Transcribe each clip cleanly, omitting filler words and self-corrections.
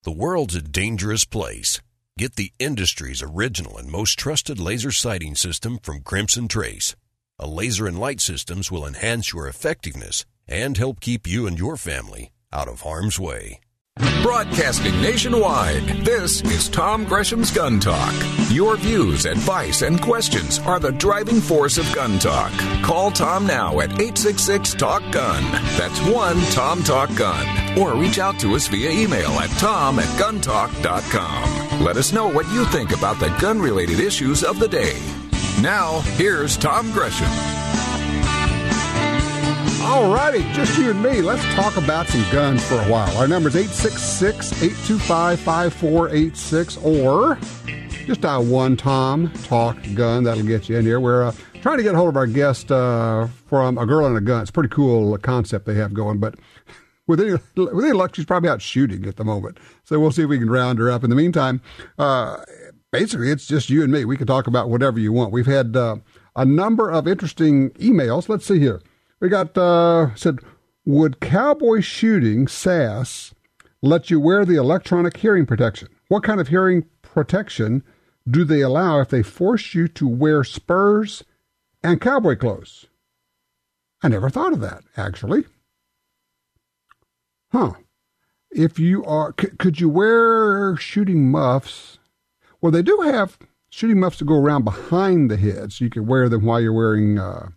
The world's a dangerous place. Get the industry's original and most trusted laser sighting system from Crimson Trace. A laser and light systems will enhance your effectiveness and help keep you and your family out of harm's way. Broadcasting nationwide, this is Tom Gresham's Gun Talk. Your views, advice, and questions are the driving force of gun talk. Call Tom now at 866-TALK-GUN. That's 1-TOM-TALK-GUN. Or reach out to us via email at tom@guntalk.com. Let us know what you think about the gun-related issues of the day. Now, here's Tom Gresham. All righty, just you and me. Let's talk about some guns for a while. Our number is 866-825-5486, or just dial 1-TOM-TALK-GUN. That'll get you in here. We're trying to get a hold of our guest from A Girl and a Gun. It's a pretty cool concept they have going, but with any luck, she's probably out shooting at the moment. So we'll see if we can round her up. In the meantime, basically, it's just you and me. We can talk about whatever you want. We've had a number of interesting emails. Let's see here. We got, said, would cowboy shooting, SAS, let you wear the electronic hearing protection? What kind of hearing protection do they allow if they force you to wear spurs and cowboy clothes? I never thought of that, actually. If you are, could you wear shooting muffs? Well, they do have shooting muffs to go around behind the head, so you can wear them while you're wearing a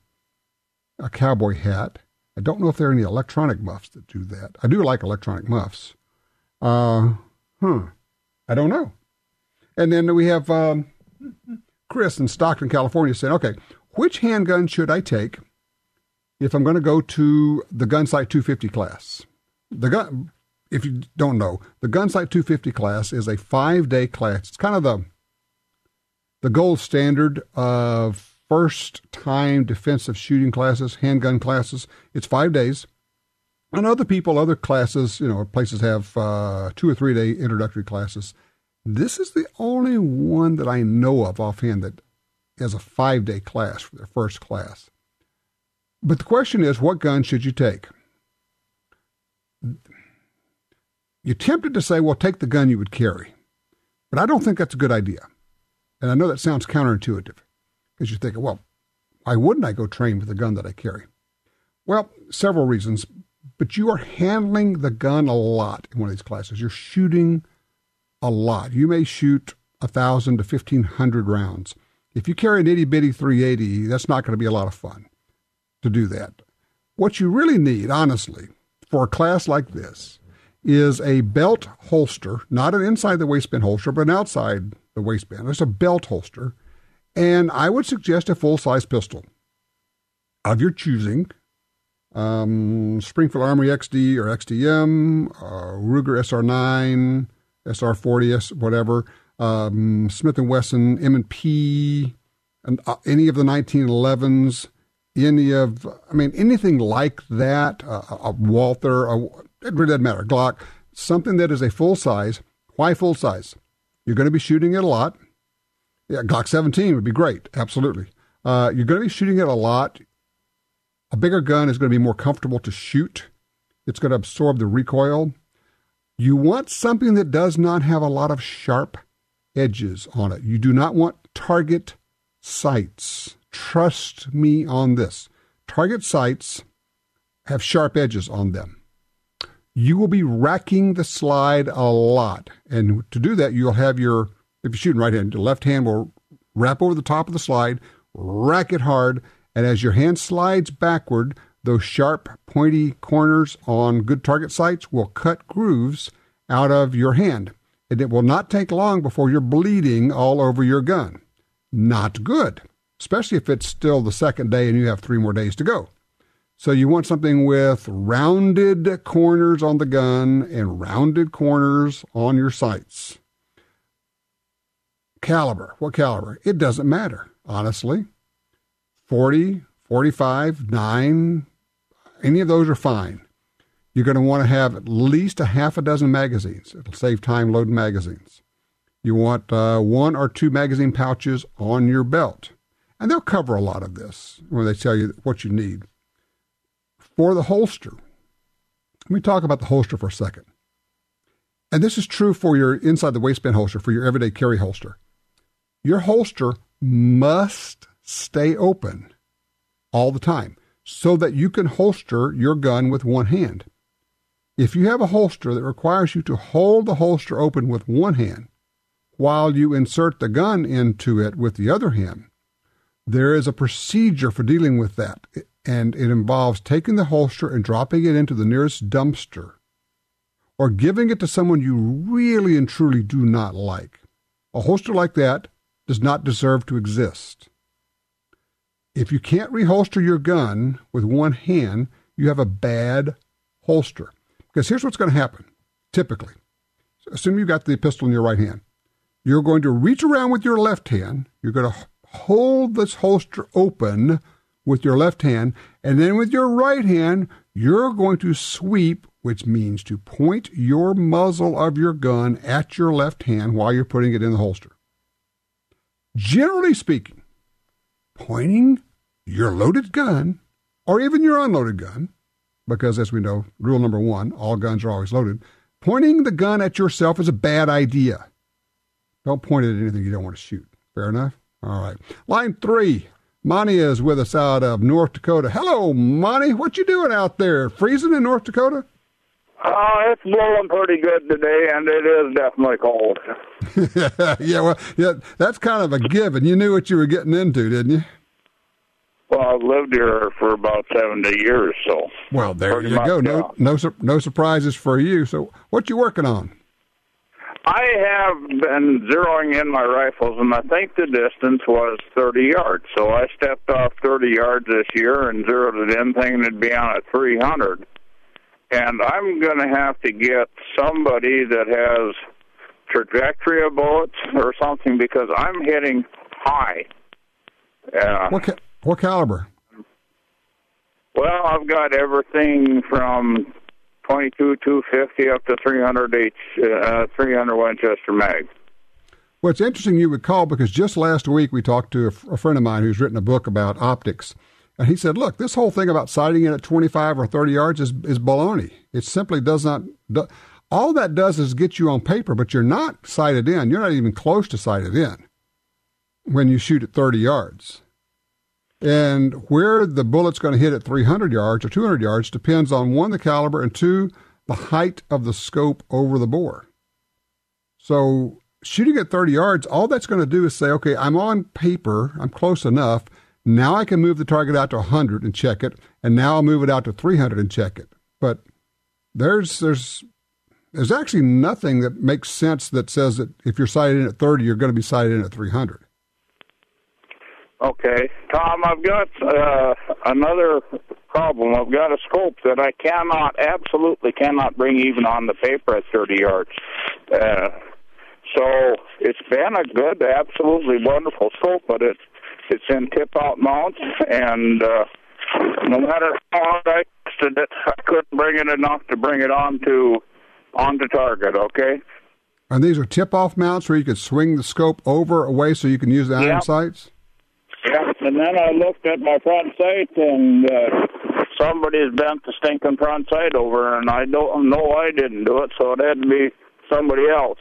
cowboy hat. I don't know if there are any electronic muffs that do that. I do like electronic muffs. I don't know. And then we have Chris in Stockton, California saying, okay, which handgun should I take if I'm going to go to the Gunsight 250 class? If you don't know, the Gunsight 250 class is a 5-day class. It's kind of the gold standard of first-time defensive shooting classes, handgun classes. It's 5 days. And other classes, places have 2 or 3 day introductory classes. This is the only one that I know of offhand that has a 5-day class for their first class. But the question is, what gun should you take? You're tempted to say, well, take the gun you would carry. But I don't think that's a good idea. And I know that sounds counterintuitive, because you're thinking, well, why wouldn't I go train with the gun that I carry? Well, several reasons, but you are handling the gun a lot in one of these classes. You're shooting a lot. You may shoot 1,000 to 1,500 rounds. If you carry an itty-bitty 380, that's not going to be a lot of fun to do that. What you really need, honestly, for a class like this is a belt holster, not an inside the waistband holster, but an outside the waistband. It's a belt holster. And I would suggest a full-size pistol of your choosing. Springfield Armory XD or XDM, Ruger SR9, SR40, whatever, Smith & Wesson, M&P, and any of the 1911s, anything like that, a Walther, it really doesn't matter, Glock, something that is a full-size. Why full-size? You're going to be shooting it a lot. Yeah, Glock 17 would be great, absolutely. You're going to be shooting it a lot. A bigger gun is going to be more comfortable to shoot. It's going to absorb the recoil. You want something that does not have a lot of sharp edges on it. You do not want target sights. Trust me on this. Target sights have sharp edges on them. You will be racking the slide a lot. And to do that, you'll have if you're shooting right hand, your left hand will wrap over the top of the slide, rack it hard, and as your hand slides backward, those sharp, pointy corners on good target sights will cut grooves out of your hand. And it will not take long before you're bleeding all over your gun. Not good, especially if it's still the second day and you have 3 more days to go. So you want something with rounded corners on the gun and rounded corners on your sights. Caliber. What caliber? It doesn't matter, honestly. 40, 45, 9, any of those are fine. You're going to want to have at least a half a dozen magazines. It'll save time loading magazines. You want 1 or 2 magazine pouches on your belt. And they'll cover a lot of this when they tell you what you need. For the holster, let me talk about the holster for a second. and this is true for your inside the waistband holster, for your everyday carry holster. Your holster must stay open all the time so that you can holster your gun with one hand. If you have a holster that requires you to hold the holster open with one hand while you insert the gun into it with the other hand, there is a procedure for dealing with that, and it involves taking the holster and dropping it into the nearest dumpster or giving it to someone you really and truly do not like. A holster like that does not deserve to exist. If you can't reholster your gun with one hand, you have a bad holster. Because here's what's going to happen, typically. Assume you've got the pistol in your right hand. You're going to reach around with your left hand. You're going to hold this holster open with your left hand, and then with your right hand, you're going to sweep, which means to point your muzzle of your gun at your left hand while you're putting it in the holster. Generally speaking, pointing your loaded gun, or even your unloaded gun, because as we know, rule number 1, all guns are always loaded, pointing the gun at yourself is a bad idea. Don't point it at anything you don't want to shoot. Fair enough? All right. Line 3. Monty is with us out of North Dakota. Hello, Monty. What you doing out there? Freezing in North Dakota? It's blowing pretty good today, and it is definitely cold. Yeah, that's kind of a given. You knew what you were getting into, didn't you? Well, I've lived here for about 70 years, so. Well, there you go. No surprises for you. So, what you working on? I have been zeroing in my rifles, and I think the distance was 30 yards. So I stepped off 30 yards this year and zeroed it in, thinking it'd be on at 300. And I'm going to have to get somebody that has trajectory of bullets or something, because I'm hitting high. What caliber? Well, I've got everything from 22 250 up to 300 Winchester mag. Well, it's interesting you would call, because just last week we talked to a friend of mine who's written a book about optics. And he said, look, this whole thing about sighting in at 25 or 30 yards is baloney. It simply does not. All that does is get you on paper, but you're not sighted in. You're not even close to sighted in when you shoot at 30 yards. And where the bullet's going to hit at 300 yards or 200 yards depends on, 1, the caliber, and 2, the height of the scope over the bore. So shooting at 30 yards, all that's going to do is say, okay, I'm on paper, I'm close enough. Now I can move the target out to 100 and check it, and now I'll move it out to 300 and check it. But there's actually nothing that makes sense that says that if you're sighted in at 30, you're going to be sighted in at 300. Okay. Tom, I've got another problem. I've got a scope that I absolutely cannot bring even on the paper at 30 yards. So it's been a good, absolutely wonderful scope, but it's in tip-out mounts, and no matter how hard I tested it, I couldn't bring it enough to bring it onto target, okay? And these are tip-off mounts where you could swing the scope away so you can use the iron sights? Yeah, and then I looked at my front sight, and somebody's bent the stinking front sight over, and I don't know I didn't do it, so it had to be somebody else.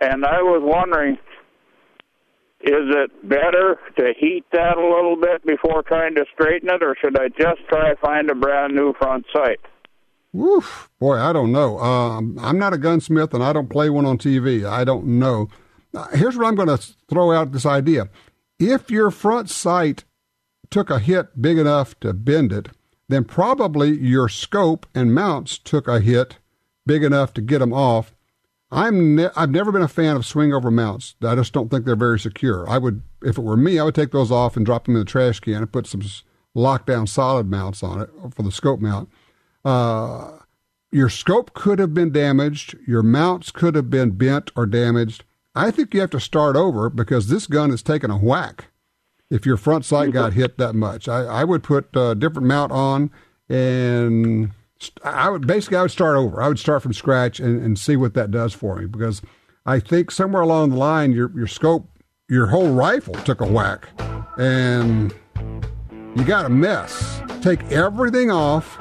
And I was wondering, is it better to heat that a little bit before trying to straighten it, or should I just try to find a brand new front sight? Woof. Boy, I don't know. I'm not a gunsmith, and I don't play one on TV. I don't know. Here's what I'm going to throw out, this idea. If your front sight took a hit big enough to bend it, then probably your scope and mounts took a hit big enough to get them off. I've never been a fan of swing-over mounts. I just don't think they're very secure. If it were me, I would take those off and drop them in the trash can and put some lockdown solid mounts on it for the scope mount. Your scope could have been damaged. Your mounts could have been bent or damaged. I think you have to start over, because this gun is taking a whack if your front sight got hit that much. I would put a different mount on, and I would start over. I would start from scratch and see what that does for me, because I think somewhere along the line, your scope, your whole rifle took a whack, and you got a mess. Take everything off,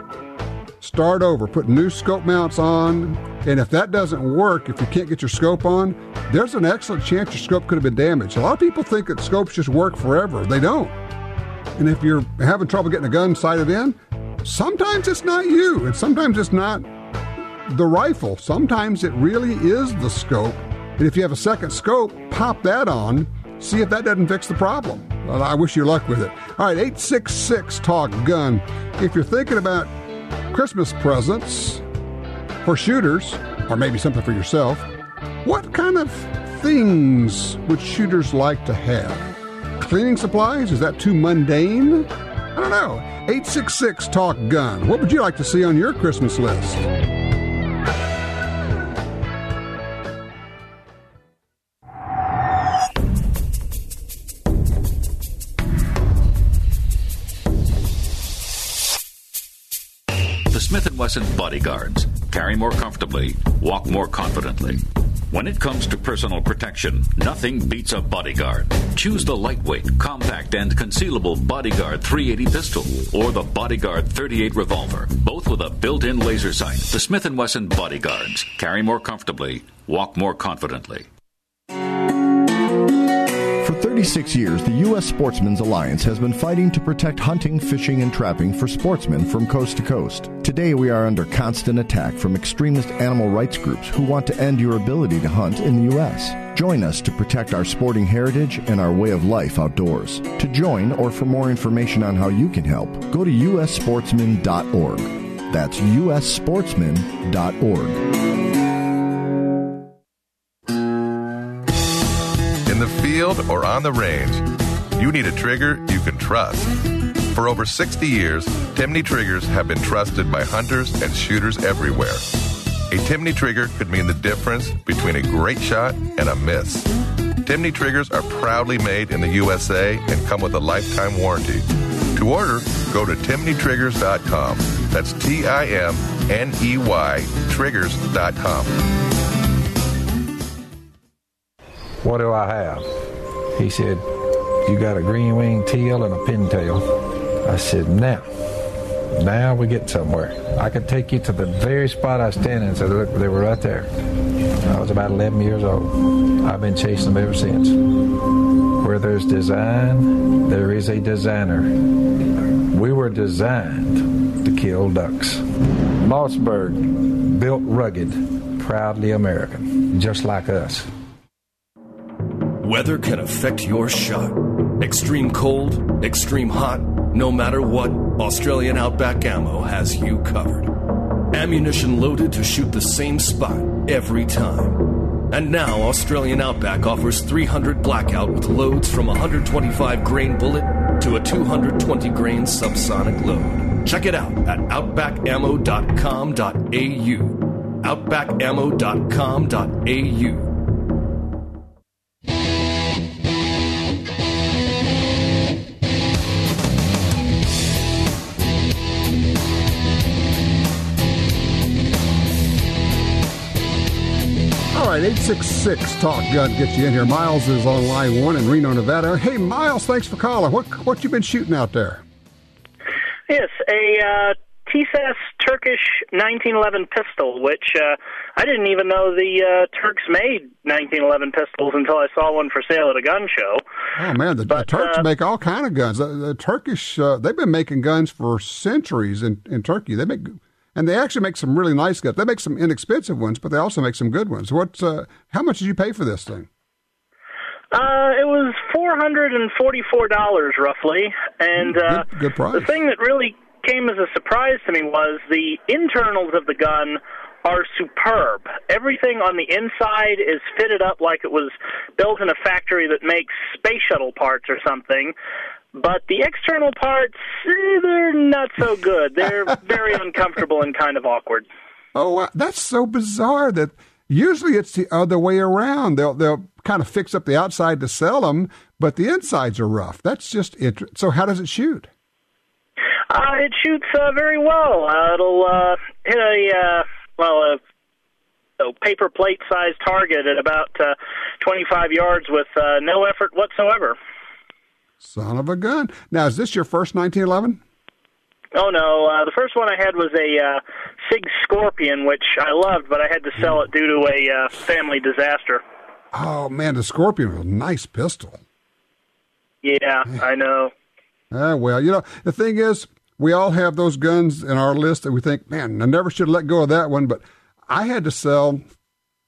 start over, put new scope mounts on, and if that doesn't work, if you can't get your scope on, there's an excellent chance your scope could have been damaged. A lot of people think that scopes just work forever. They don't. And if you're having trouble getting a gun sighted in, sometimes it's not you, and sometimes it's not the rifle. Sometimes it really is the scope. And if you have a second scope, pop that on, see if that doesn't fix the problem. Well, I wish you luck with it. All right, 866-TALK-GUN. If you're thinking about Christmas presents for shooters, or maybe something for yourself, what kind of things would shooters like to have? Cleaning supplies? Is that too mundane? I don't know. 866-TALK-GUN. What would you like to see on your Christmas list? The Smith & Wesson Bodyguards. Carry more comfortably, walk more confidently. When it comes to personal protection, nothing beats a Bodyguard. Choose the lightweight, compact, and concealable Bodyguard 380 pistol or the Bodyguard 38 revolver, both with a built-in laser sight. The Smith & Wesson Bodyguards. Carry more comfortably, walk more confidently. For 36 years, the U.S. Sportsmen's Alliance has been fighting to protect hunting, fishing, and trapping for sportsmen from coast to coast. Today, we are under constant attack from extremist animal rights groups who want to end your ability to hunt in the U.S. Join us to protect our sporting heritage and our way of life outdoors. To join or for more information on how you can help, go to ussportsman.org. That's ussportsman.org. In the field or on the range, you need a trigger you can trust. For over 60 years, Timney triggers have been trusted by hunters and shooters everywhere. A Timney trigger could mean the difference between a great shot and a miss. Timney triggers are proudly made in the USA and come with a lifetime warranty. To order, go to timneytriggers.com. That's TIMNEY triggers.com. What do I have? He said, you got a green-winged teal and a pintail. I said, now we get somewhere. I could take you to the very spot I was standing and said, look, they were right there. I was about 11 years old. I've been chasing them ever since. Where there's design, there is a designer. We were designed to kill ducks. Mossberg, built rugged, proudly American, just like us. Weather can affect your shot. Extreme cold, extreme hot, no matter what, Australian Outback Ammo has you covered. Ammunition loaded to shoot the same spot every time. And now Australian Outback offers 300 blackout with loads from a 125 grain bullet to a 220 grain subsonic load. Check it out at outbackammo.com.au. outbackammo.com.au. All right, 866-TALK-GUN gets you in here. Miles is on line 1 in Reno, Nevada. Hey, Miles, thanks for calling. What you been shooting out there? Yes, a TSAS Turkish 1911 pistol, which I didn't even know the Turks made 1911 pistols until I saw one for sale at a gun show. Oh, man, the Turks make all kind of guns. The Turkish, they've been making guns for centuries in Turkey. And they actually make some really nice guns. They make some inexpensive ones, but they also make some good ones. How much did you pay for this thing? It was $444 roughly, and good price. The thing that really came as a surprise to me was the internals of the gun are superb. Everything on the inside is fitted up like it was built in a factory that makes space shuttle parts or something. But the external parts, they're not so good. They're very uncomfortable and kind of awkward. Oh, that's so bizarre that usually it's the other way around. They'll kind of fix up the outside to sell them, but the insides are rough. That's just it. So how does it shoot? It shoots very well. It'll hit a paper plate-sized target at about 25 yards with no effort whatsoever. Son of a gun. Now, is this your first 1911? Oh, no. The first one I had was a Sig Scorpion, which I loved, but I had to sell it due to a family disaster. Oh, man, the Scorpion was a nice pistol. Yeah, I know. Well, the thing is, we all have those guns in our list that we think, man, I never should have let go of that one, but I had to sell,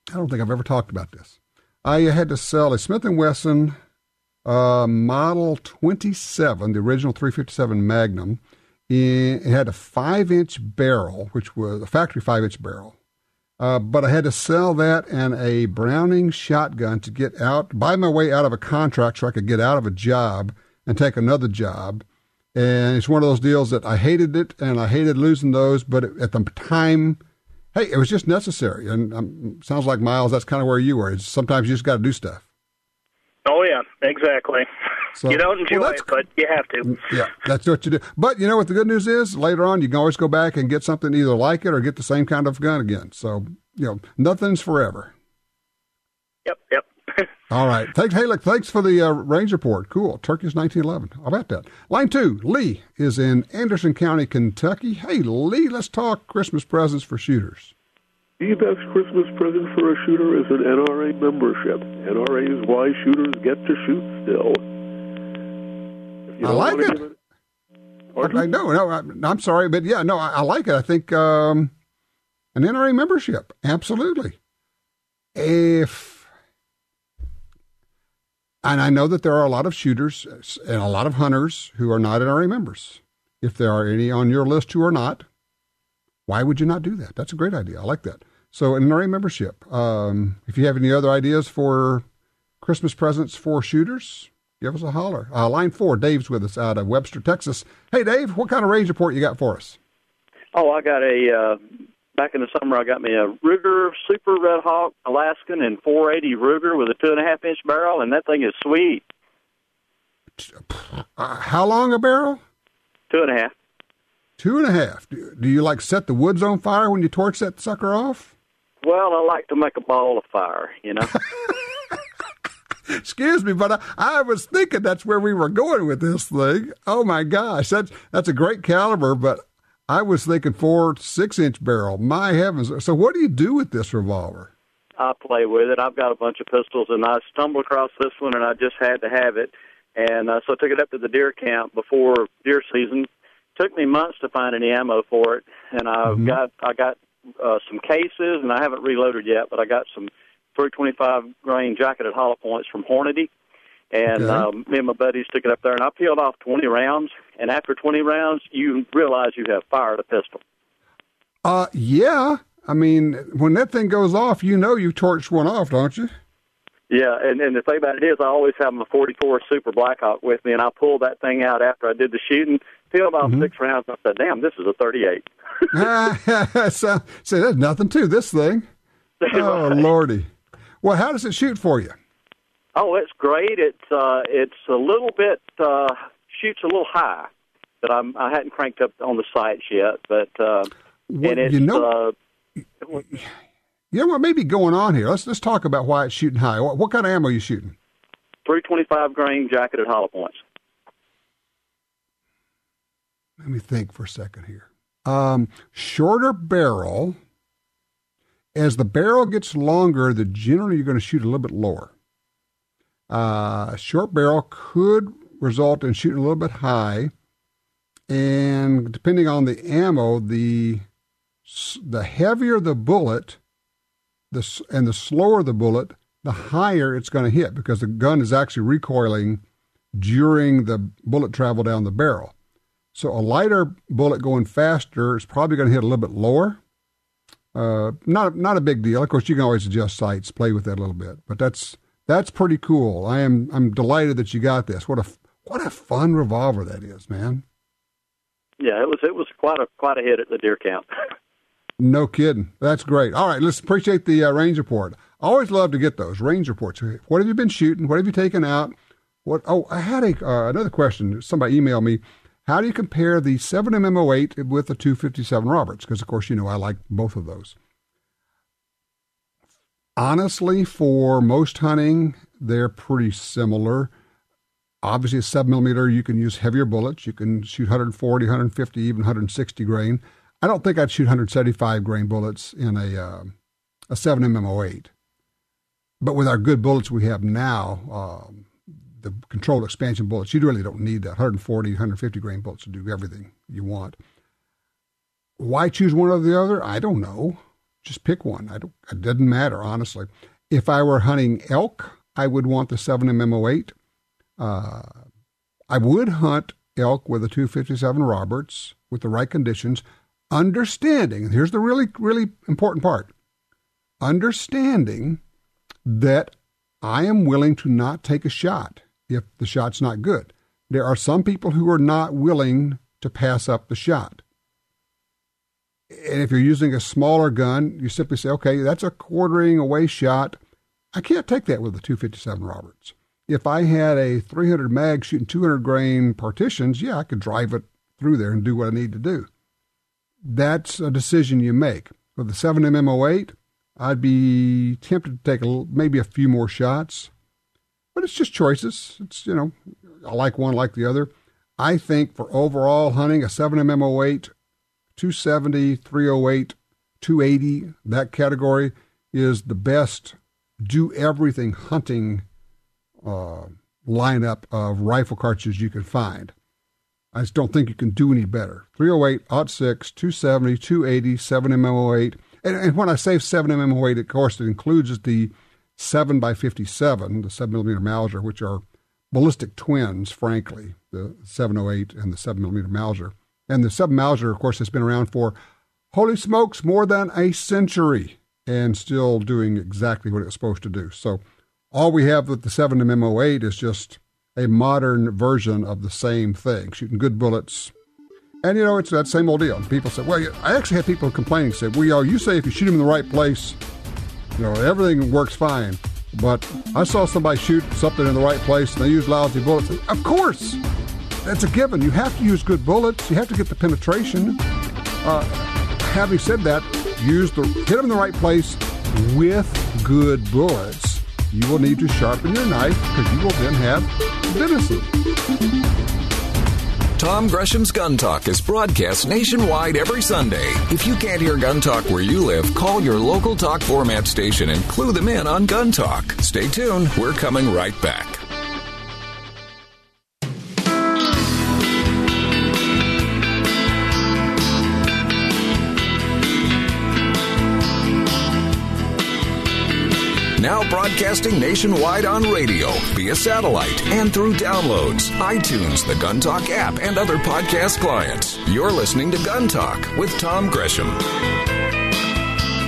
I don't think I've ever talked about this. I had to sell a Smith & Wesson Model 27, the original 357 Magnum. It had a 5-inch barrel, which was a factory 5-inch barrel. But I had to sell that and a Browning shotgun to get out, buy my way out of a contract so I could get out of a job and take another job. And it's one of those deals that I hated it and I hated losing those, but at the time, hey, it was just necessary. And sounds like, Miles, that's kind of where you were. Sometimes you just got to do stuff. Oh, yeah, exactly. So, you don't enjoy it, but you have to. Yeah, that's what you do. But you know what the good news is? Later on, you can always go back and get something either like it or get the same kind of gun again. So, nothing's forever. Yep. All right. Thanks for the range report. Cool. Turkey's 1911. How about that? Line 2, Lee is in Anderson County, Kentucky. Hey, Lee, let's talk Christmas presents for shooters. The best Christmas present for a shooter is an NRA membership. NRA is why shooters get to shoot still. I like it. I'm sorry, but yeah, no, I like it. I think an NRA membership, absolutely. And I know that there are a lot of shooters and a lot of hunters who are not NRA members. If there are any on your list who are not, why would you not do that? That's a great idea. I like that. So an NRA membership. If you have any other ideas for Christmas presents for shooters, give us a holler. Line 4, Dave's with us out of Webster, Texas. Hey, Dave, what kind of range report you got for us? Oh, I got back in the summer, I got me a Ruger Super Red Hawk Alaskan and 480 Ruger with a 2.5-inch barrel, and that thing is sweet. How long a barrel? 2.5. 2.5. Do you set the woods on fire when you torch that sucker off? Well, I like to make a ball of fire, Excuse me, but I was thinking that's where we were going with this thing. Oh my gosh, that's a great caliber, but I was thinking 4-6-inch barrel. My heavens! So what do you do with this revolver? I play with it. I've got a bunch of pistols, and I stumbled across this one, and I just had to have it, and so I took it up to the deer camp before deer season. Took me months to find any ammo for it, and I got some cases, and I haven't reloaded yet, but I got some 325 grain jacketed hollow points from Hornady, and me and my buddies took it up there, and I peeled off 20 rounds, and after 20 rounds, you realize you have fired a pistol. Yeah. I mean, when that thing goes off, you've torched one off, don't you? Yeah, and the thing about it is I always have my 44 Super Blackhawk with me, and I pulled that thing out after I did the shooting, peeled off 6 rounds, and I said, damn, this is a 38. So there's nothing to this thing. Oh, Lordy. Well, how does it shoot for you? Oh, it's great. It's a little bit, shoots a little high, but I hadn't cranked up on the sights yet, but, and it's, you know what may be going on here? Let's talk about why it's shooting high. What kind of ammo are you shooting? 325 grain jacketed hollow points. Let me think for a second here. Shorter barrel. As the barrel gets longer, generally you're going to shoot a little bit lower. Short barrel could result in shooting a little bit high, and depending on the ammo, the heavier the bullet, and the slower the bullet, the higher it's going to hit, because the gun is actually recoiling during the bullet travel down the barrel. So a lighter bullet going faster is probably going to hit a little bit lower. Not a big deal. Of course, you can always adjust sights, play with that a little bit. But that's pretty cool. I'm delighted that you got this. What a fun revolver that is, man. Yeah, it was quite a hit at the deer camp. No kidding. That's great. All right, let's appreciate the range report. I always love to get those range reports. What have you been shooting? What have you taken out? I had another question. Somebody emailed me. How do you compare the 7mm08 with the 257 Roberts? Because, of course, I like both of those. Honestly, for most hunting, they're pretty similar. Obviously, a 7mm, you can use heavier bullets. You can shoot 140, 150, even 160 grain. I don't think I'd shoot 175 grain bullets in a 7mm08. But with our good bullets we have now, the controlled expansion bullets, you really don't need that. 140, 150 grain bullets to do everything you want. Why choose one or the other? I don't know. Just pick one. It doesn't matter, honestly. If I were hunting elk, I would want the 7mm08. I would hunt elk with a 257 Roberts with the right conditions, understanding, and here's the really, really important part, understanding that I am willing to not take a shot if the shot's not good. There are some people who are not willing to pass up the shot. And if you're using a smaller gun, you simply say, okay, that's a quartering away shot. I can't take that with a 257 Roberts. If I had a 300 mag shooting 200 grain partitions, yeah, I could drive it through there and do what I need to do. That's a decision you make. With the 7mm08, I'd be tempted to take maybe a few more shots, but it's just choices. It's, I like one, like the other. I think for overall hunting, a 7mm08, 270, 308, 280, that category is the best do-everything hunting lineup of rifle cartridges you can find. I just don't think you can do any better. 308, 06, 270, 280, 7mm08. And when I say 7mm08, of course, it includes the 7x57, the 7mm Mauser, which are ballistic twins, frankly, the 708 and the 7mm Mauser. And the 7 Mauser, of course, has been around for, holy smokes, more than a century and still doing exactly what it was supposed to do. So all we have with the 7mm08 is just a modern version of the same thing, shooting good bullets. And, it's that same old deal. People say, well, I actually had people complaining, say, well, you say if you shoot them in the right place, everything works fine. But I saw somebody shoot something in the right place and they use lousy bullets. Of course, that's a given. You have to use good bullets. You have to get the penetration. Having said that, hit them in the right place with good bullets. You will need to sharpen your knife because you will then have venison. Tom Gresham's Gun Talk is broadcast nationwide every Sunday. If you can't hear Gun Talk where you live, call your local talk format station and clue them in on Gun Talk. Stay tuned. We're coming right back. Now broadcasting nationwide on radio, via satellite, and through downloads, iTunes, the Gun Talk app, and other podcast clients. You're listening to Gun Talk with Tom Gresham.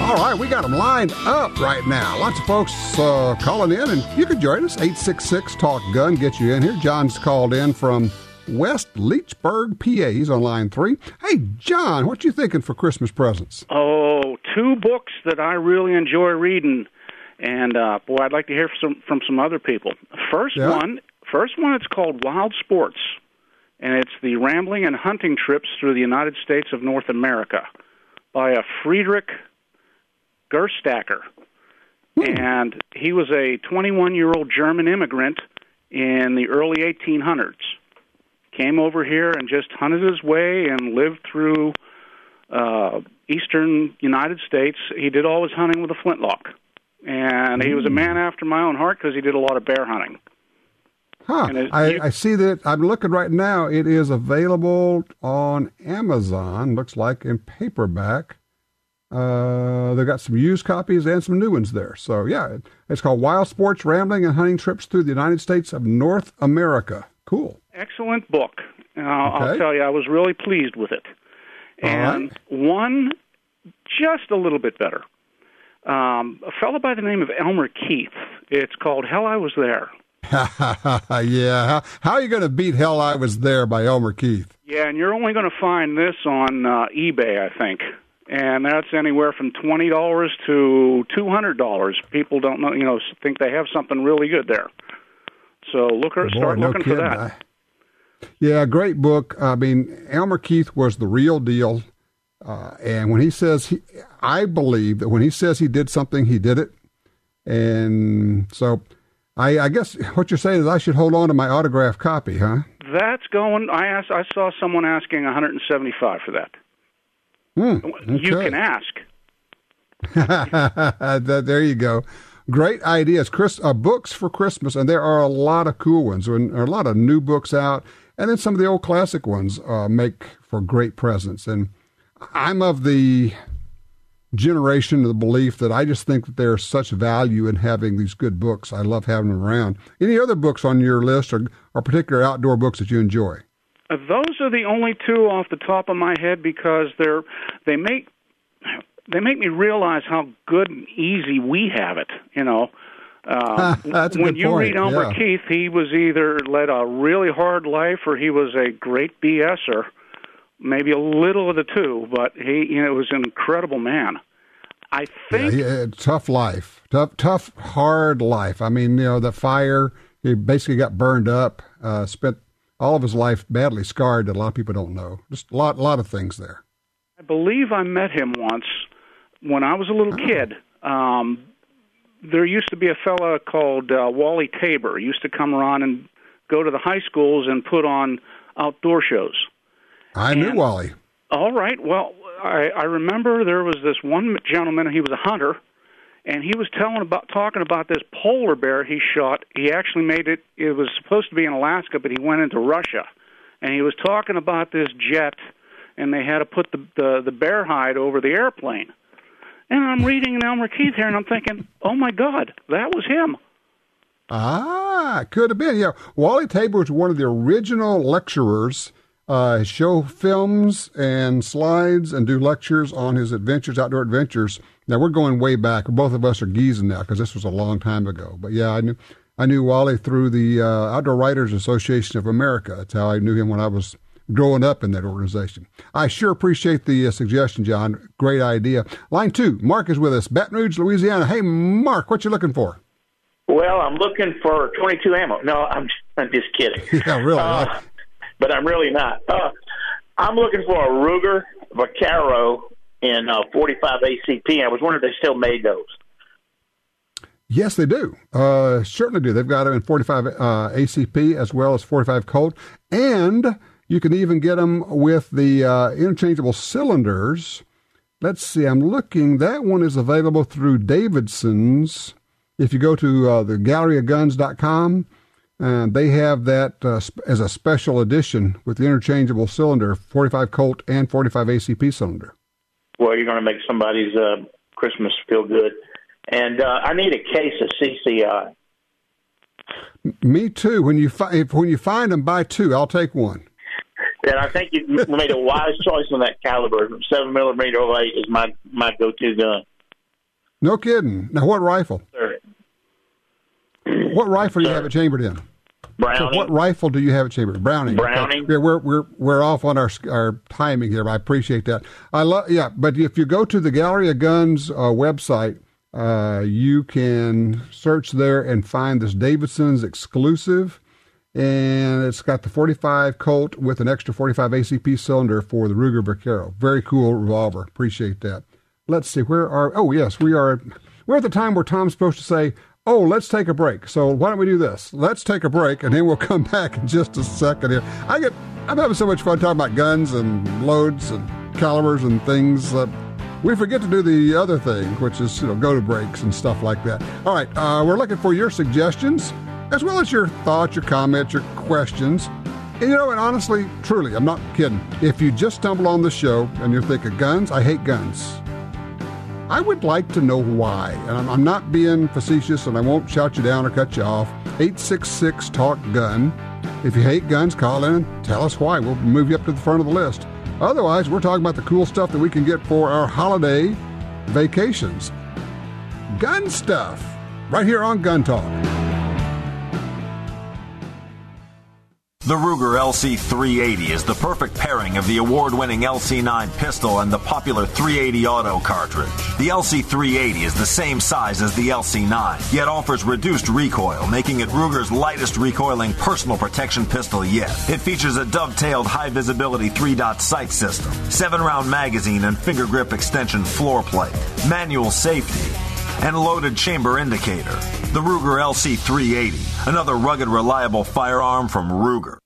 All right, we got them lined up right now. Lots of folks calling in, and you can join us. 866-TALK-GUN, get you in here. John's called in from West Leechburg, PA. He's on line 3. Hey, John, what you thinking for Christmas presents? Oh, 2 books that I really enjoy reading. And, I'd like to hear from some other people. First one, it's called Wild Sports, and it's the rambling and hunting trips through the United States of North America by a Friedrich Gerstacker. And he was a 21-year-old German immigrant in the early 1800s. Came over here and just hunted his way and lived through eastern United States. He did all his hunting with a flintlock. And he was a man after my own heart because he did a lot of bear hunting. I see that. I'm looking right now. It is available on Amazon, looks like, in paperback. They've got some used copies and some new ones there. So, yeah, it's called Wild Sports, Rambling and Hunting Trips Through the United States of North America. Cool. Excellent book. I'll tell you, I was really pleased with it. And one just a little bit better. A fellow by the name of Elmer Keith. It's called Hell I Was There. Yeah. How are you going to beat Hell I Was There by Elmer Keith? Yeah, and you're only going to find this on eBay, I think. And that's anywhere from $20 to $200. People don't know, think they have something really good there. So start looking for that. Yeah, great book. I mean, Elmer Keith was the real deal. And when he says, I believe that when he says he did something, he did it. And so I guess what you're saying is I should hold on to my autographed copy, huh? That's going. I saw someone asking $175 for that. Okay. You can ask. There you go. Great ideas. Books for Christmas, and there are a lot of cool ones. There are a lot of new books out, and then some of the old classic ones make for great presents. And I'm of the generation of the belief that I just think that there's such value in having these good books. I love having them around. Any other books on your list or particular outdoor books that you enjoy? Those are the only two off the top of my head because they make me realize how good and easy we have it. That's a when good you point. read Elmer Keith, he was either led a really hard life or he was a great BSer. Maybe a little of the two, but he was an incredible man. I think tough life, tough, hard life. I mean, the fire. He basically got burned up. Spent all of his life badly scarred that a lot of people don't know. Just a lot of things there. I believe I met him once when I was a little kid. There used to be a fella called Wally Tabor. He used to come around and go to the high schools and put on outdoor shows. I knew Wally. All right. Well, I remember there was this one gentleman. He was a hunter, and he was talking about this polar bear he shot. He actually made it. It was supposed to be in Alaska, but he went into Russia, and he was talking about this jet, and they had to put the bear hide over the airplane. And I'm reading an Elmer Keith here, and I'm thinking, oh my God, that was him. Could have been. Yeah, Wally Tabor was one of the original lecturers. Show films and slides and do lectures on his outdoor adventures. Now, we're going way back. Both of us are geezing now because this was a long time ago. But, yeah, I knew Wally through the Outdoor Writers Association of America. That's how I knew him when I was growing up in that organization. I sure appreciate the suggestion, John. Great idea. Line 2, Mark is with us, Baton Rouge, Louisiana. Hey, Mark, what you looking for? Well, I'm looking for 22 ammo. No, I'm just kidding. Yeah, really. But I'm really not. I'm looking for a Ruger Vaquero in 45 ACP. I was wondering if they still made those. Yes, they do. Certainly do. They've got them in 45 ACP as well as 45 Colt. And you can even get them with the interchangeable cylinders. Let's see. I'm looking. That one is available through Davidson's. If you go to the galleryofguns.com, they have that as a special edition with the interchangeable cylinder, 45 Colt and 45 ACP cylinder. Well, you're going to make somebody's Christmas feel good. And I need a case of CCI. Me too. When you find them, buy two. I'll take one. And I think you made a wise choice on that caliber. 7mm 08 is my go-to gun. No kidding. Now, what rifle? Sir. What rifle do you have it chambered in? Browning. So what rifle do you have it chambered? Browning. Okay. Yeah, we're off on our timing here. But I appreciate that. But if you go to the Gallery of Guns website, you can search there and find this Davidson's exclusive, and it's got the 45 Colt with an extra 45 ACP cylinder for the Ruger Vaquero. Very cool revolver. Appreciate that. Let's see. We're at the time where Tom's supposed to say, oh, let's take a break. So why don't we do this? Let's take a break, and then we'll come back in just a second here. I'm having so much fun talking about guns and loads and calibers and things. We forget to do the other thing, which is, go to breaks and stuff like that. All right, we're looking for your suggestions, as well as your thoughts, your comments, your questions. And, and honestly, truly, I'm not kidding. If you just stumble on the show and you're thinking, guns, I hate guns, I would like to know why. And I'm not being facetious, and I won't shout you down or cut you off. 866-TALK-GUN. If you hate guns, call in and tell us why. We'll move you up to the front of the list. Otherwise, we're talking about the cool stuff that we can get for our holiday vacations. Gun stuff, right here on Gun Talk. The Ruger LC380 is the perfect pairing of the award-winning LC9 pistol and the popular .380 auto cartridge. The LC380 is the same size as the LC9, yet offers reduced recoil, making it Ruger's lightest recoiling personal protection pistol yet. It features a dovetailed high-visibility 3-dot sight system, 7-round magazine and finger grip extension floor plate, manual safety, and loaded chamber indicator. The Ruger LC380, another rugged, reliable firearm from Ruger.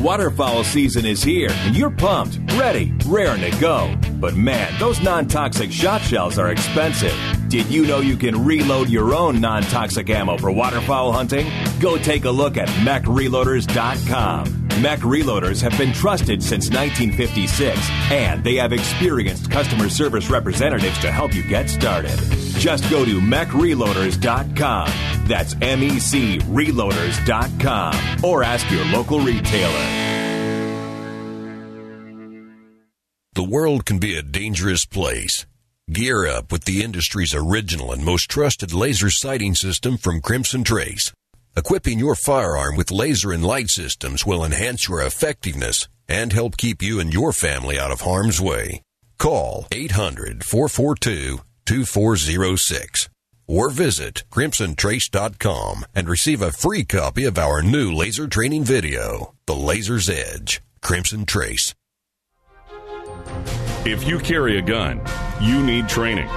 Waterfowl season is here, and you're pumped, ready, raring to go. But man, those non-toxic shot shells are expensive. Did you know you can reload your own non-toxic ammo for waterfowl hunting? Go take a look at MechReloaders.com. Mech Reloaders have been trusted since 1956, and they have experienced customer service representatives to help you get started. Just go to MechReloaders.com. That's MEC Reloaders.com. Or ask your local retailer. The world can be a dangerous place. Gear up with the industry's original and most trusted laser sighting system from Crimson Trace. Equipping your firearm with laser and light systems will enhance your effectiveness and help keep you and your family out of harm's way. Call 800-442-2406 or visit crimsontrace.com and receive a free copy of our new laser training video, The Laser's Edge. Crimson Trace. If you carry a gun, you need training.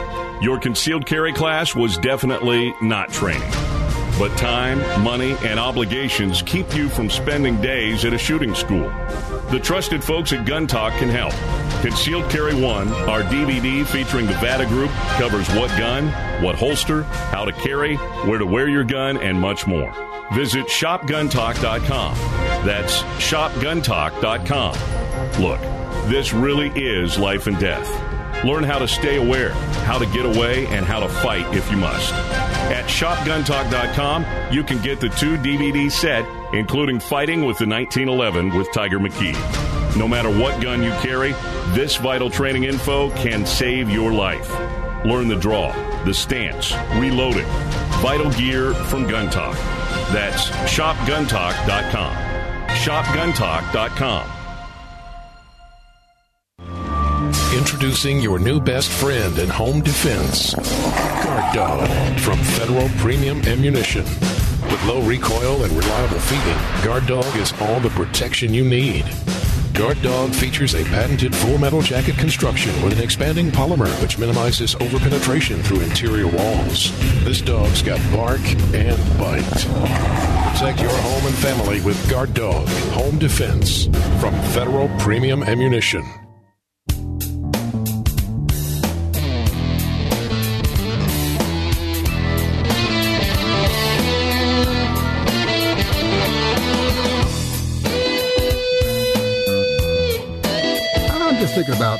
Your concealed carry class was definitely not training. But time, money, and obligations keep you from spending days at a shooting school. The trusted folks at Gun Talk can help. Concealed Carry 1, our DVD featuring the VADA Group, covers what gun, what holster, how to carry, where to wear your gun, and much more. Visit shopguntalk.com. That's shopguntalk.com. Look, this really is life and death. Learn how to stay aware, how to get away, and how to fight if you must. At shopguntalk.com, you can get the 2 DVD set, including Fighting with the 1911 with Tiger McKee. No matter what gun you carry, this vital training info can save your life. Learn the draw, the stance, reloading, vital gear from Gun Talk. That's shopguntalk.com. shopguntalk.com. Introducing your new best friend in home defense, Guard Dog from Federal Premium Ammunition. With low recoil and reliable feeding, Guard Dog is all the protection you need. Guard Dog features a patented full metal jacket construction with an expanding polymer which minimizes overpenetration through interior walls. This dog's got bark and bite. Protect your home and family with Guard Dog Home Defense from Federal Premium Ammunition. Just thinking about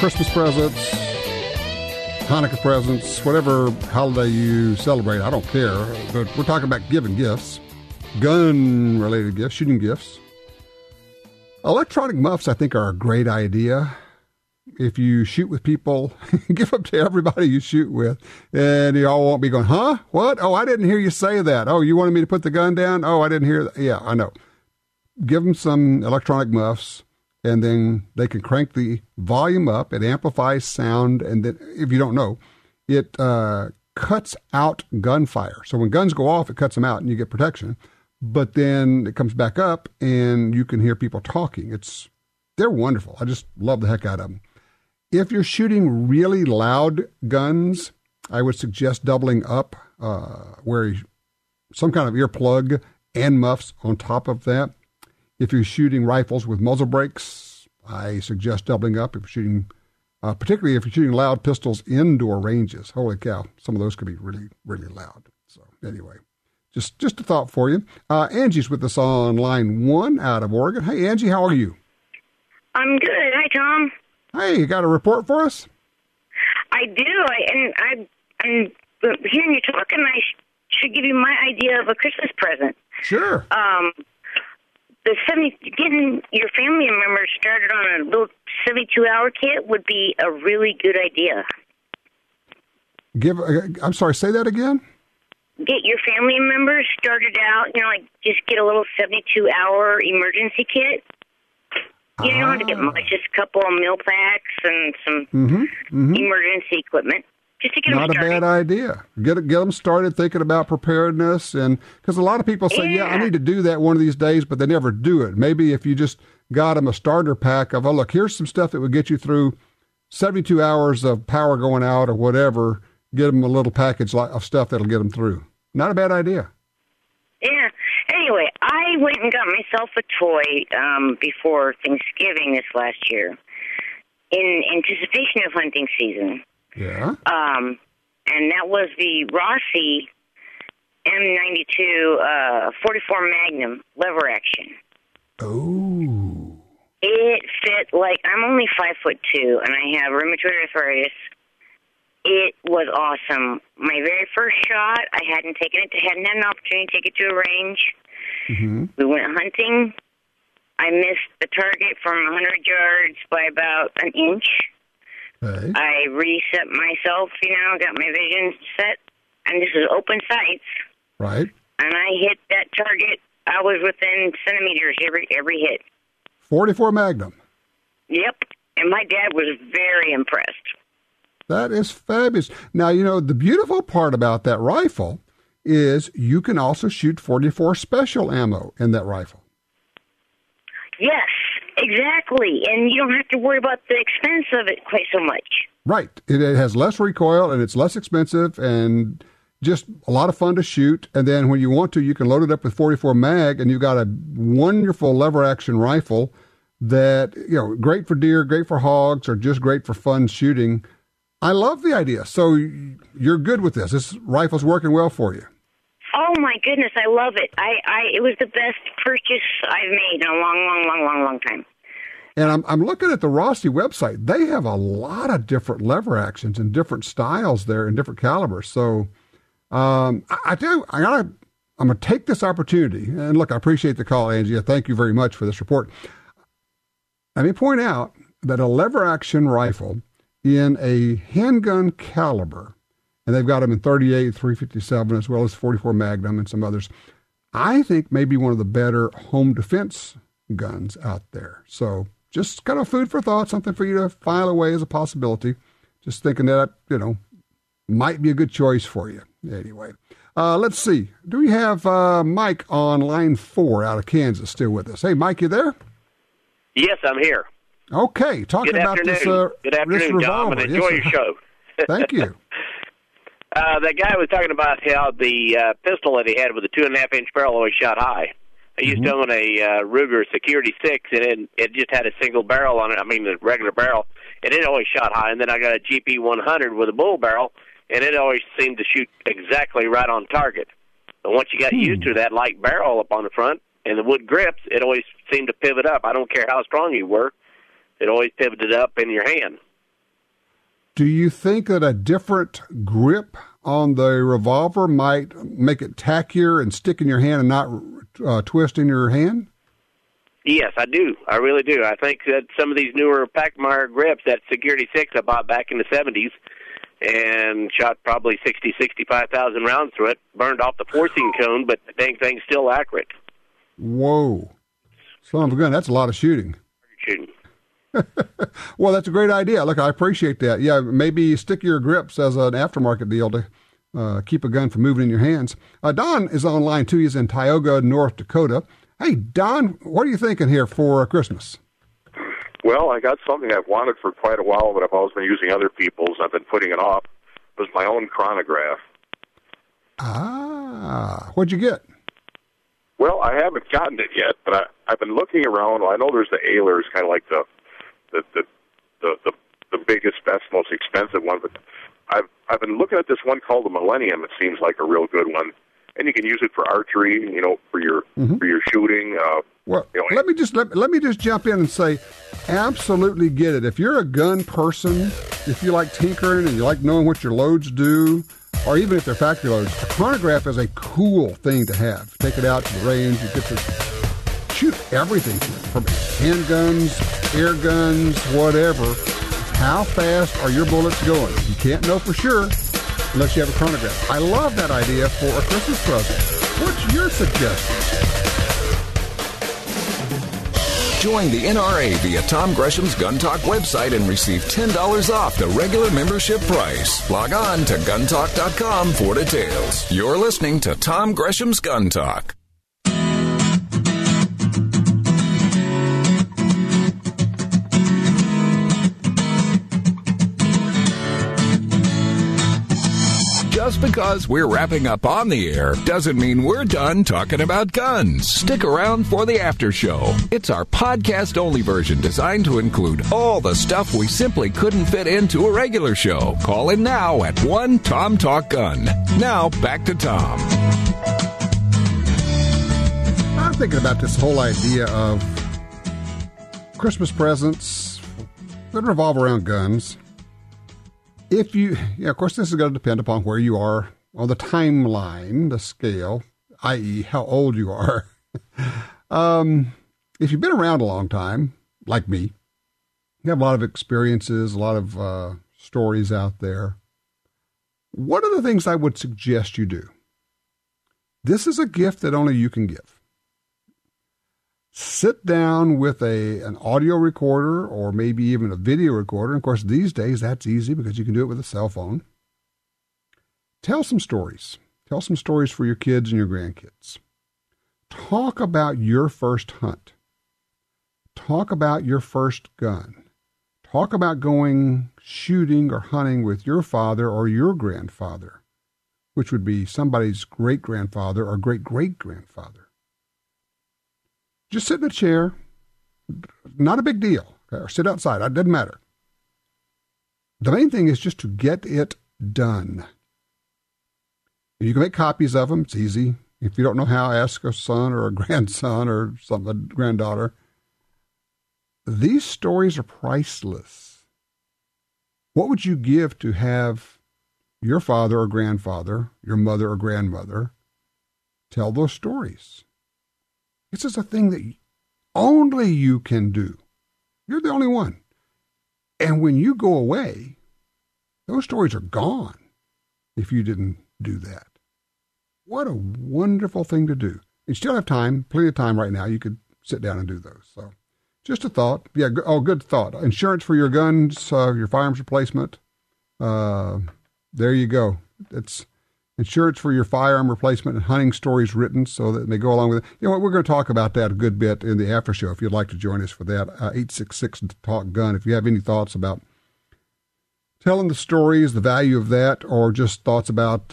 Christmas presents, Hanukkah presents, whatever holiday you celebrate, I don't care. But we're talking about giving gifts, gun-related gifts, shooting gifts. Electronic muffs, I think, are a great idea. If you shoot with people, give them to everybody you shoot with, and you all won't be going, huh? What? Oh, I didn't hear you say that. Oh, you wanted me to put the gun down? Oh, I didn't hear that. Yeah, I know. Give them some electronic muffs. And then they can crank the volume up. It amplifies sound. And then, if you don't know, it cuts out gunfire. So when guns go off, it cuts them out and you get protection. But then it comes back up and you can hear people talking. They're wonderful. I just love the heck out of them. If you're shooting really loud guns, I would suggest doubling up, where some kind of earplug and muffs on top of that. If you're shooting rifles with muzzle brakes, I suggest doubling up. If you're shooting, particularly if you're shooting loud pistols indoor ranges, holy cow, some of those could be really, really loud. So anyway, just a thought for you. Angie's with us on line 1 out of Oregon. Hey, Angie, how are you? I'm good. Hi, Tom. Hey, you got a report for us? I do. I'm hearing you talk, and I should give you my idea of a Christmas present. Sure. Getting your family members started on a little 72-hour kit would be a really good idea. I'm sorry, say that again? Get your family members started out, just get a little 72-hour emergency kit. You don't have to get much, just a couple of meal packs and some emergency equipment. Just to get them started. Not a bad idea. Get them started thinking about preparedness, and because a lot of people say, I need to do that one of these days, but they never do it. Maybe if you just got them a starter pack of, look, here's some stuff that would get you through 72 hours of power going out or whatever, get them a little package of stuff that'll get them through. Not a bad idea. Yeah. Anyway, I went and got myself a toy before Thanksgiving this last year in anticipation of hunting season. Yeah. And that was the Rossi M92 44 Magnum lever action. Oh. It fit like, I'm only 5'2", and I have rheumatoid arthritis. It was awesome. My very first shot, I hadn't had an opportunity to take it to a range. Mm-hmm. We went hunting. I missed the target from 100 yards by about an inch. Okay. I reset myself, got my vision set, and this is open sights. Right. And I hit that target. I was within centimeters every hit. 44 Magnum. Yep. And my dad was very impressed. That is fabulous. Now, the beautiful part about that rifle is you can also shoot 44 special ammo in that rifle. Yes, exactly. And you don't have to worry about the expense of it quite so much. Right. It has less recoil, and it's less expensive, and just a lot of fun to shoot. And then when you want to, you can load it up with 44 mag, and you've got a wonderful lever action rifle that, great for deer, great for hogs, or just great for fun shooting. I love the idea. So you're good with this. This rifle's working well for you. Oh my goodness, I love it. It was the best purchase I've made in a long time. And I'm looking at the Rossi website. They have a lot of different lever actions and different styles there and different calibers. So I'm going to take this opportunity. And look, I appreciate the call, Angie. Thank you very much for this report. Let me point out that a lever action rifle in a handgun caliber, and they've got them in 38, 357, as well as 44 Magnum and some others, I think maybe one of the better home defense guns out there. So just kind of food for thought, something for you to file away as a possibility. Just thinking that, might be a good choice for you. Anyway, let's see. Do we have Mike on line 4 out of Kansas still with us? Hey, Mike, you there? Yes, I'm here. Okay, talking about this Good afternoon, Tom, and enjoy your show. Thank you. That guy was talking about how the pistol that he had with a 2.5-inch barrel always shot high. I used to own a Ruger Security 6, and it just had a single barrel on it. I mean, the regular barrel, and it always shot high. And then I got a GP 100 with a bull barrel, and it always seemed to shoot exactly right on target. But once you got used to that light barrel up on the front and the wood grips, it always seemed to pivot up. I don't care how strong you were. It always pivoted up in your hand. Do you think that a different grip on the revolver might make it tackier and stick in your hand and not twist in your hand? Yes, I do. I really do. I think that some of these newer Packmeyer grips, that Security 6 I bought back in the 70s and shot probably 65,000 rounds through it, burned off the forcing cone, but the dang thing's still accurate. Whoa. Son of a gun, that's a lot of shooting. Shooting. Well, that's a great idea. Look, I appreciate that. Yeah, maybe stick your grips as an aftermarket deal to keep a gun from moving in your hands. Don is on line 2. He's in Tioga, North Dakota. Hey, Don, what are you thinking here for Christmas? Well, I got something I've wanted for quite a while, but I've always been using other people's. I've been putting it off. It was my own chronograph. What'd you get? Well, I haven't gotten it yet, but I've been looking around. I know there's the Ehlers, kind of like the biggest, best, most expensive one, but I've been looking at this one called the Millennium. It seems like a real good one, and you can use it for archery, for your shooting. Well, let me just jump in and say, absolutely get it. If you're a gun person, if you like tinkering and you like knowing what your loads do, or even if they're factory loads, a chronograph is a cool thing to have. Take it out to the range, you get to shoot everything from handguns, air guns, whatever. How fast are your bullets going? You can't know for sure unless you have a chronograph. I love that idea for a Christmas present. What's your suggestion? Join the NRA via Tom Gresham's Gun Talk website and receive $10 off the regular membership price. Log on to guntalk.com for details. You're listening to Tom Gresham's Gun Talk. Just because we're wrapping up on the air doesn't mean we're done talking about guns. Stick around for the after show. It's our podcast-only version designed to include all the stuff we simply couldn't fit into a regular show. Call in now at 1-TOM-TALK-GUN. Now, back to Tom. I'm thinking about this whole idea of Christmas presents that revolve around guns. If you, of course, this is going to depend upon where you are on the timeline, the scale, i.e., how old you are. If you've been around a long time, like me, you have a lot of experiences, a lot of stories out there. What are the things I would suggest you do? This is a gift that only you can give. Sit down with an audio recorder or maybe even a video recorder. And of course, these days, that's easy because you can do it with a cell phone. Tell some stories. Tell some stories for your kids and your grandkids. Talk about your first hunt. Talk about your first gun. Talk about going shooting or hunting with your father or your grandfather, which would be somebody's great-grandfather or great-great-grandfather. Just sit in a chair, not a big deal, okay? Or sit outside, it doesn't matter. The main thing is just to get it done. You can make copies of them, it's easy. If you don't know how, ask a son or a grandson or a granddaughter. These stories are priceless. What would you give to have your father or grandfather, your mother or grandmother, tell those stories? This is a thing that only you can do. You're the only one. And when you go away, those stories are gone if you didn't do that. What a wonderful thing to do. You still have time, plenty of time right now. You could sit down and do those. So just a thought. Yeah, good thought. Insurance for your guns, your firearms replacement. There you go. It's insurance for your firearm replacement and hunting stories written so that they go along with it. You know what? We're going to talk about that a good bit in the after show if you'd like to join us for that. 866-TALK-GUN. If you have any thoughts about telling the stories, the value of that, or just thoughts about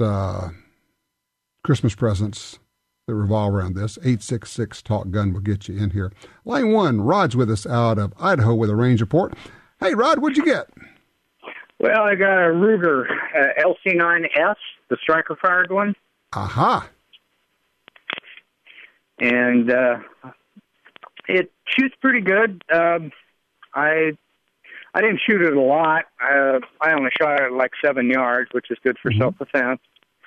Christmas presents that revolve around this, 866-TALK-GUN will get you in here. Line 1, Rod's with us out of Idaho with a range report. Hey, Rod, what'd you get? Well, I got a Ruger LC9S, the striker-fired one. Aha. And it shoots pretty good. I didn't shoot it a lot. I only shot it like 7 yards, which is good for self-defense.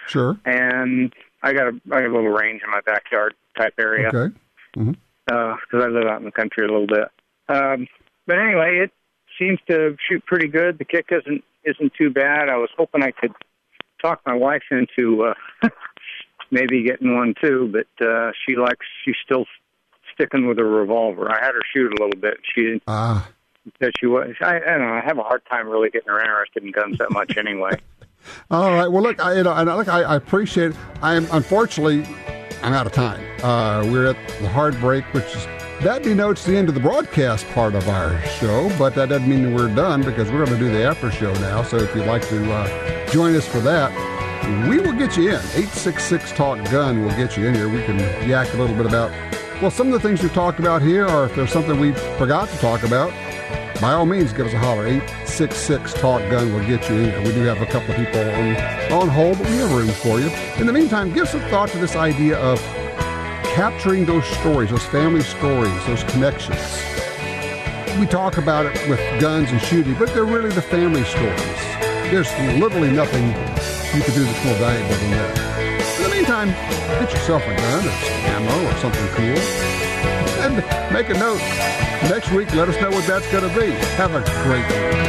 Sure. And I got a little range in my backyard type area. Okay. Because I live out in the country a little bit. But anyway, it seems to shoot pretty good. The kick isn't too bad. I was hoping I could talk my wife into maybe getting one too, but she's still sticking with a revolver. I had her shoot a little bit. She didn't. That she was. I don't know. I have a hard time really getting her interested in guns that much anyway. All right. Well, look, I appreciate it. Unfortunately, I'm out of time. We're at the hard break, that denotes the end of the broadcast part of our show, but that doesn't mean that we're done because we're going to do the after show now. So if you'd like to join us for that, we will get you in. 866-TALK-GUN will get you in here. We can yak a little bit about, some of the things we've talked about here, or if there's something we forgot to talk about, by all means, give us a holler. 866-TALK-GUN will get you in here. We do have a couple of people on hold, but we have room for you. In the meantime, give some thought to this idea of capturing those stories, those family stories, those connections. We talk about it with guns and shooting, but they're really the family stories. There's literally nothing you can do that's more valuable than that. In the meantime, get yourself a gun or some ammo or something cool. And make a note. Next week, let us know what that's going to be. Have a great day.